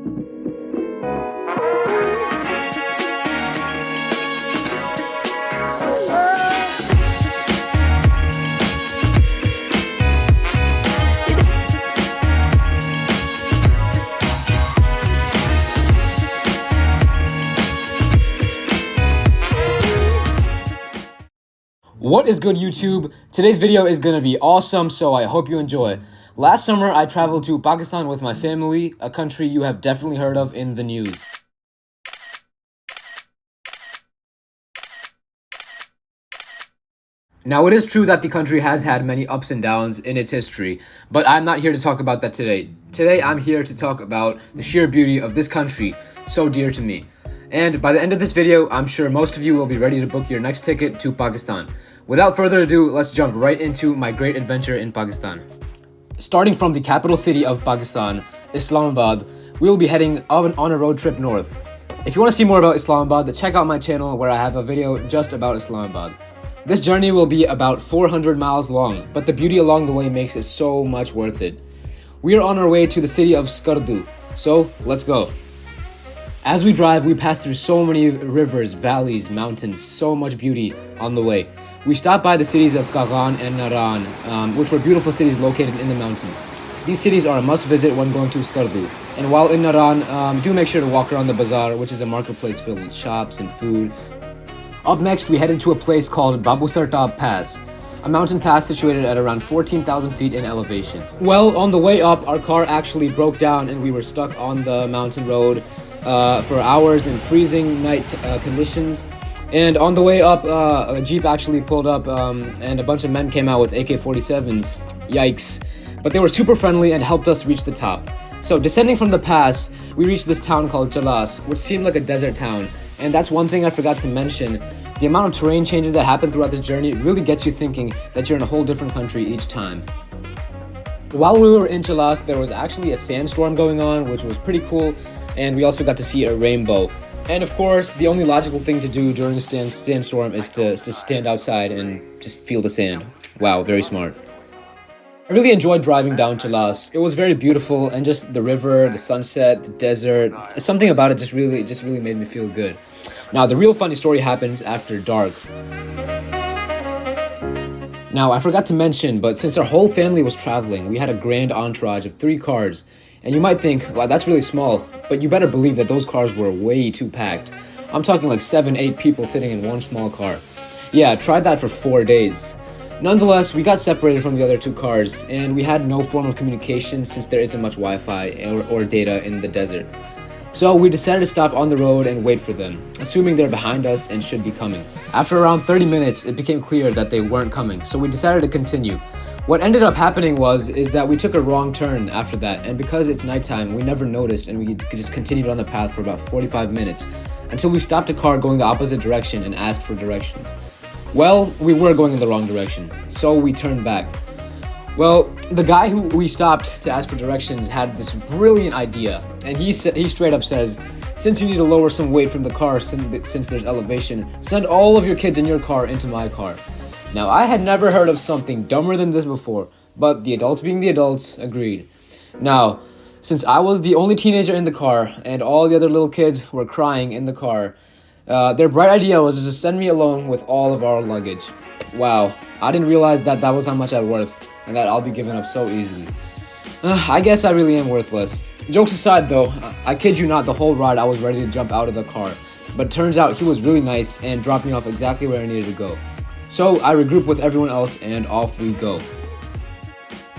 What is good, YouTube? Today's video is gonna be awesome, so I hope you enjoy. Last summer, I traveled to Pakistan with my family, a country you have definitely heard of in the news. Now, it is true that the country has had many ups and downs in its history, but I'm not here to talk about that today. Today, I'm here to talk about the sheer beauty of this country, so dear to me. And by the end of this video, I'm sure most of you will be ready to book your next ticket to Pakistan. Without further ado, let's jump right into my great adventure in Pakistan. Starting from the capital city of Pakistan, Islamabad, we will be heading on a road trip north. If you want to see more about Islamabad, check out my channel where I have a video just about Islamabad. This journey will be about 400 miles long, but the beauty along the way makes it so much worth it. We are on our way to the city of Skardu, so let's go. As we drive, we pass through so many rivers, valleys, mountains, so much beauty on the way. We stop by the cities of Kagan and Naran, which were beautiful cities located in the mountains. These cities are a must visit when going to Skardu. And while in Naran, do make sure to walk around the bazaar, which is a marketplace filled with shops and food. Up next, we headed to a place called Babusartab Pass, a mountain pass situated at around 14,000 feet in elevation. Well, on the way up, our car actually broke down and we were stuck on the mountain road for hours in freezing night conditions. And on the way up, a jeep actually pulled up and a bunch of men came out with AK-47s. Yikes. But they were super friendly and helped us reach the top. So descending from the pass, we reached this town called Jalas, which seemed like a desert town. And that's one thing I forgot to mention. The amount of terrain changes that happen throughout this journey really gets you thinking that you're in a whole different country each time. While we were in Jalas, there was actually a sandstorm going on, which was pretty cool. And we also got to see a rainbow. And of course, the only logical thing to do during a sandstorm is to stand outside and just feel the sand. Wow, very smart. I really enjoyed driving down Jalas. It was very beautiful, and just the river, the sunset, the desert, something about it just really made me feel good. Now, the real funny story happens after dark. Now, I forgot to mention, but since our whole family was traveling, we had a grand entourage of 3 cars. And you might think, wow, that's really small, but you better believe that those cars were way too packed. I'm talking like 7-8 people sitting in one small car. Yeah, tried that for 4 days. Nonetheless, we got separated from the other 2 cars, and we had no form of communication since there isn't much Wi-Fi or data in the desert. So we decided to stop on the road and wait for them, assuming they're behind us and should be coming. After around 30 minutes, it became clear that they weren't coming, so we decided to continue. What ended up happening is that we took a wrong turn after that, and because it's nighttime, we never noticed, and we just continued on the path for about 45 minutes until we stopped a car going the opposite direction and asked for directions. Well, we were going in the wrong direction, so we turned back. Well, the guy who we stopped to ask for directions had this brilliant idea, and he straight up says, "Since you need to lower some weight from the car since there's elevation, send all of your kids in your car into my car." Now, I had never heard of something dumber than this before, but the adults being the adults agreed. Now, since I was the only teenager in the car and all the other little kids were crying in the car, their bright idea was to send me alone with all of our luggage. Wow, I didn't realize that was how much I'd worth and that I'll be given up so easily. I guess I really am worthless. Jokes aside though, I kid you not, the whole ride I was ready to jump out of the car, but it turns out he was really nice and dropped me off exactly where I needed to go. So I regrouped with everyone else and off we go.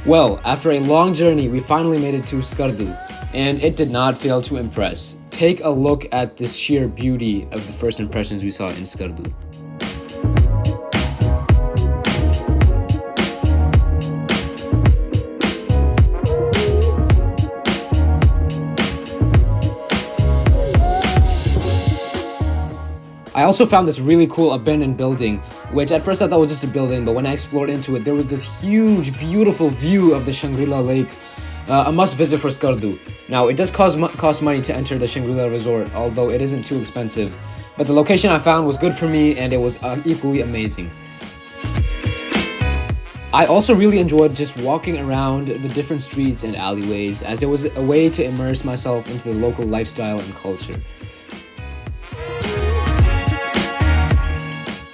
Well, after a long journey, we finally made it to Skardu, and it did not fail to impress. Take a look at this sheer beauty of the first impressions we saw in Skardu. I also found this really cool abandoned building, which at first I thought was just a building, but when I explored into it, there was this huge, beautiful view of the Shangri-La Lake, a must visit for Skardu. Now, it does cost money to enter the Shangri-La Resort, although it isn't too expensive, but the location I found was good for me and it was equally amazing. I also really enjoyed just walking around the different streets and alleyways, as it was a way to immerse myself into the local lifestyle and culture.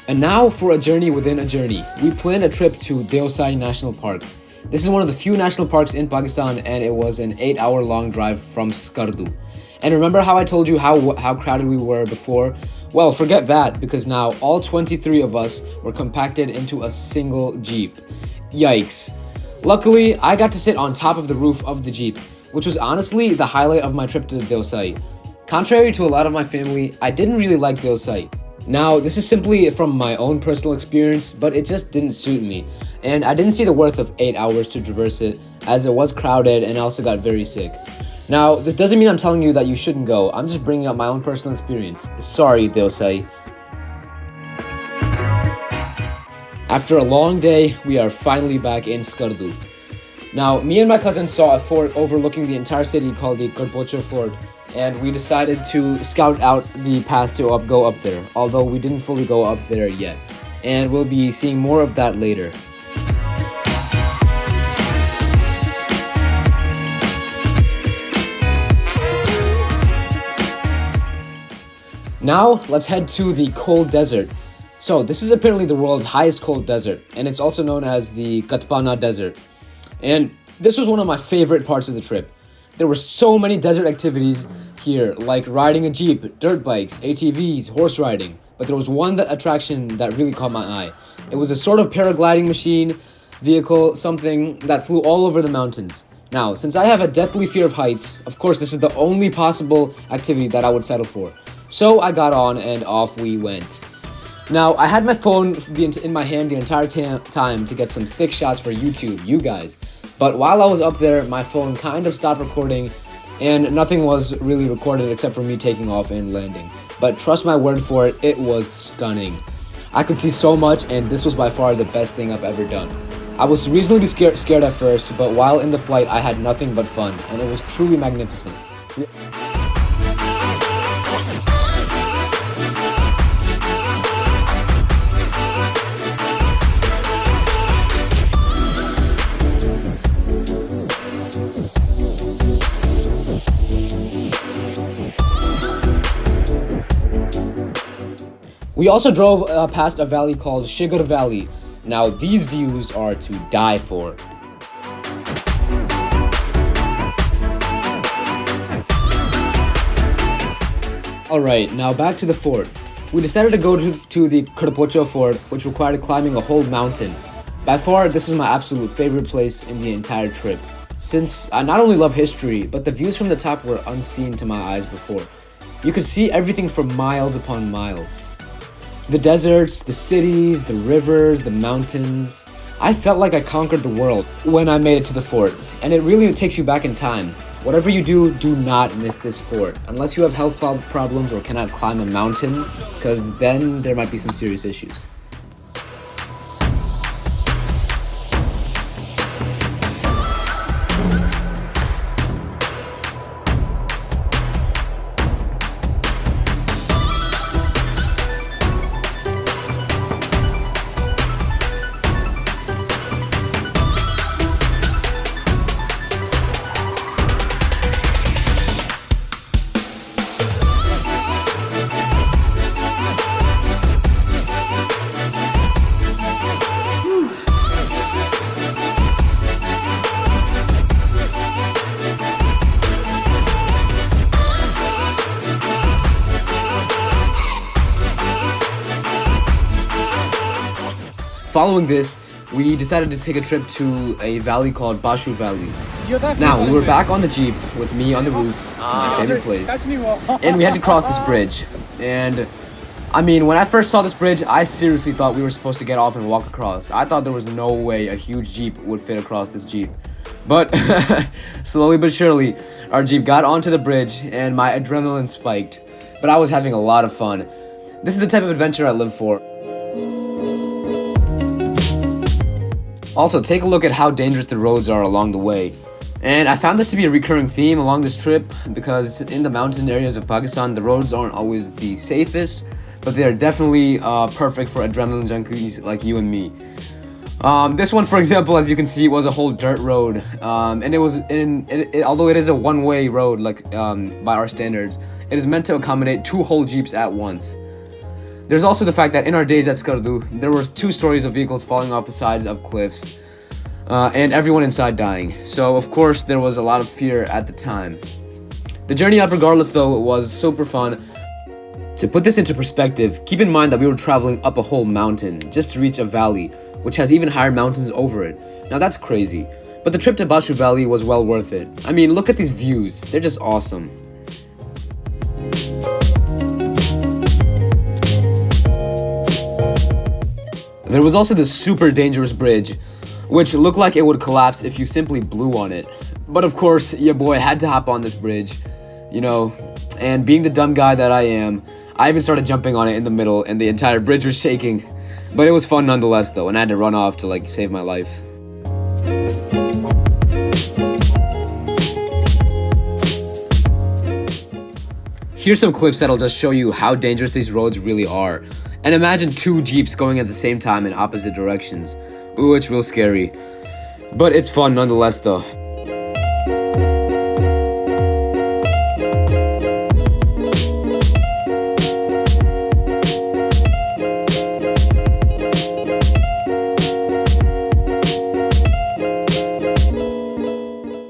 And now for a journey within a journey. We planned a trip to Deosai National Park. This is one of the few national parks in Pakistan, and it was an 8-hour long drive from Skardu. And remember how I told you how crowded we were before? Well, forget that, because now all 23 of us were compacted into a single Jeep. Yikes. Luckily, I got to sit on top of the roof of the Jeep, which was honestly the highlight of my trip to Deosai. Contrary to a lot of my family, I didn't really like Deosai. Now, this is simply from my own personal experience, but it just didn't suit me. And I didn't see the worth of 8 hours to traverse it, as it was crowded and I also got very sick. Now, this doesn't mean I'm telling you that you shouldn't go. I'm just bringing up my own personal experience. Sorry, Deosai. After a long day, we are finally back in Skardu. Now, me and my cousin saw a fort overlooking the entire city called the Garpacho fort, and we decided to scout out the path to go up there, although we didn't fully go up there yet. And we'll be seeing more of that later. Now, let's head to the cold desert. So, this is apparently the world's highest cold desert, and it's also known as the Garpacho Desert. And this was one of my favorite parts of the trip. There were so many desert activities here, like riding a jeep, dirt bikes, ATVs, horse riding. But there was one attraction that really caught my eye. It was a sort of paragliding machine, vehicle, something that flew all over the mountains. Now, since I have a deathly fear of heights, of course this is the only possible activity that I would settle for. So I got on and off we went. Now, I had my phone in my hand the entire time to get some sick shots for YouTube, you guys. But while I was up there, my phone kind of stopped recording, and nothing was really recorded except for me taking off and landing. But trust my word for it, it was stunning. I could see so much, and this was by far the best thing I've ever done. I was reasonably scared at first, but while in the flight, I had nothing but fun, and it was truly magnificent. We also drove past a valley called Skardu Valley. Now, these views are to die for. Alright, now back to the fort. We decided to go to the Garpacho fort, which required climbing a whole mountain. By far, this was my absolute favorite place in the entire trip, since I not only love history, but the views from the top were unseen to my eyes before. You could see everything for miles upon miles. The deserts, the cities, the rivers, the mountains. I felt like I conquered the world when I made it to the fort, and it really takes you back in time. Whatever you do, do not miss this fort, unless you have health problems or cannot climb a mountain, because then there might be some serious issues. Following this, we decided to take a trip to a valley called Bashu Valley. Now, we were back on the Jeep with me on the roof, my favorite place, and we had to cross this bridge. And I mean, when I first saw this bridge, I seriously thought we were supposed to get off and walk across. I thought there was no way a huge Jeep would fit across this Jeep. But slowly but surely, our Jeep got onto the bridge and my adrenaline spiked. But I was having a lot of fun. This is the type of adventure I live for. Also, take a look at how dangerous the roads are along the way. And I found this to be a recurring theme along this trip because in the mountain areas of Pakistan, the roads aren't always the safest, but they are definitely perfect for adrenaline junkies like you and me. This one, for example, as you can see, was a whole dirt road, and it was although it is a one-way road, like by our standards, it is meant to accommodate 2 whole jeeps at once. There's also the fact that in our days at Skardu, there were 2 stories of vehicles falling off the sides of cliffs, and everyone inside dying. So of course there was a lot of fear at the time. The journey up, regardless, though, was super fun. To put this into perspective, keep in mind that we were traveling up a whole mountain just to reach a valley, which has even higher mountains over it. Now that's crazy. But the trip to Bashu Valley was well worth it. I mean, look at these views. They're just awesome. There was also this super dangerous bridge, which looked like it would collapse if you simply blew on it. But of course, your boy had to hop on this bridge, you know, and being the dumb guy that I am, I even started jumping on it in the middle and the entire bridge was shaking. But it was fun nonetheless though, and I had to run off to like save my life. Here's some clips that'll just show you how dangerous these roads really are. And imagine 2 jeeps going at the same time in opposite directions. Ooh, it's real scary. But it's fun nonetheless though.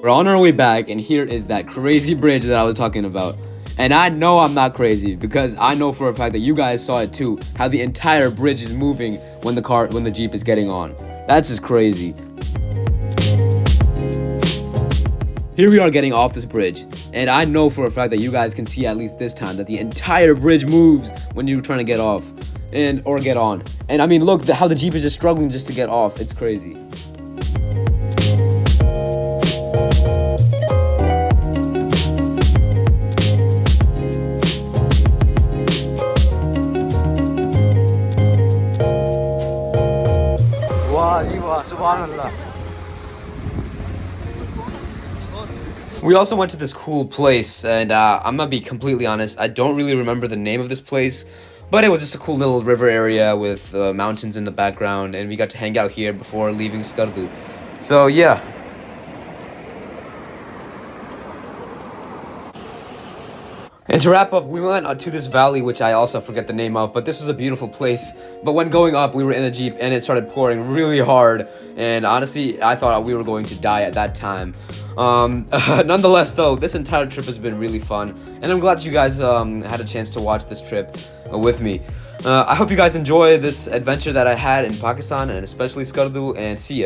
We're on our way back, and here is that crazy bridge that I was talking about. And I know I'm not crazy because I know for a fact that you guys saw it too, how the entire bridge is moving when the Jeep is getting on. That's just crazy. Here we are getting off this bridge, and I know for a fact that you guys can see at least this time that the entire bridge moves when you're trying to get off or get on. And I mean, look how the Jeep is just struggling just to get off. It's crazy. We also went to this cool place, and I'm gonna be completely honest, I don't really remember the name of this place, but it was just a cool little river area with mountains in the background, and we got to hang out here before leaving Skardu. So yeah. And to wrap up, we went to this valley, which I also forget the name of, but this was a beautiful place. But when going up, we were in a Jeep, and it started pouring really hard. And honestly, I thought we were going to die at that time. Nonetheless, though, this entire trip has been really fun. And I'm glad you guys had a chance to watch this trip with me. I hope you guys enjoy this adventure that I had in Pakistan, and especially Skardu, and see ya.